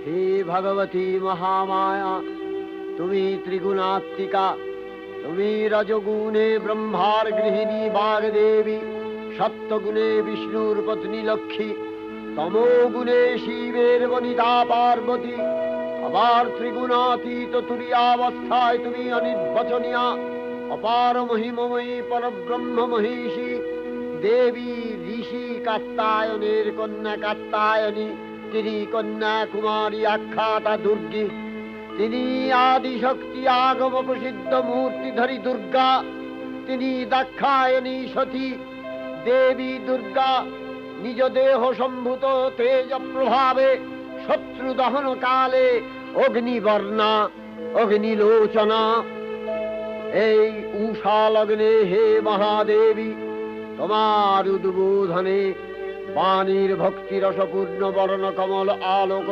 হে ভগবতী মহামায়া, তুমি ত্রিগুণাত্মিকা। তুমি রজগুণে ব্রহ্মার গৃহিণী বাগদেবী, সত্যগুণে বিষ্ণুর পত্নী লক্ষ্মী, তমোগুণে শিবের বনিতা পার্বতী, আবার ত্রিগুণাতীত তুরীয়াবস্থায় তুমি অনির্বচনীয়া, অপার মহিমময়ী পরব্রহ্ম মহিষী দেবী, ঋষি কাত্যায়নের কন্যা কাত্যায়নী, তিনি কন্যা কুমারী আখ্যাতা দুর্গী, তিনি আদিশক্তি আগম প্রসিদ্ধ মূর্তিধরী দুর্গা, তিনি দাক্ষায়ণী সতী দেবী দুর্গা। নিজ দেহ সম্ভূত তেজ প্রভাবে শত্রু দহন কালে অগ্নিবর্ণা অগ্নিলোচনা। এই উষা লগ্নে হে মহাদেবী, তোমার উদ্বোধনে বাণীর ভক্তিরসপূর্ণ বর্ণ কমল আলোক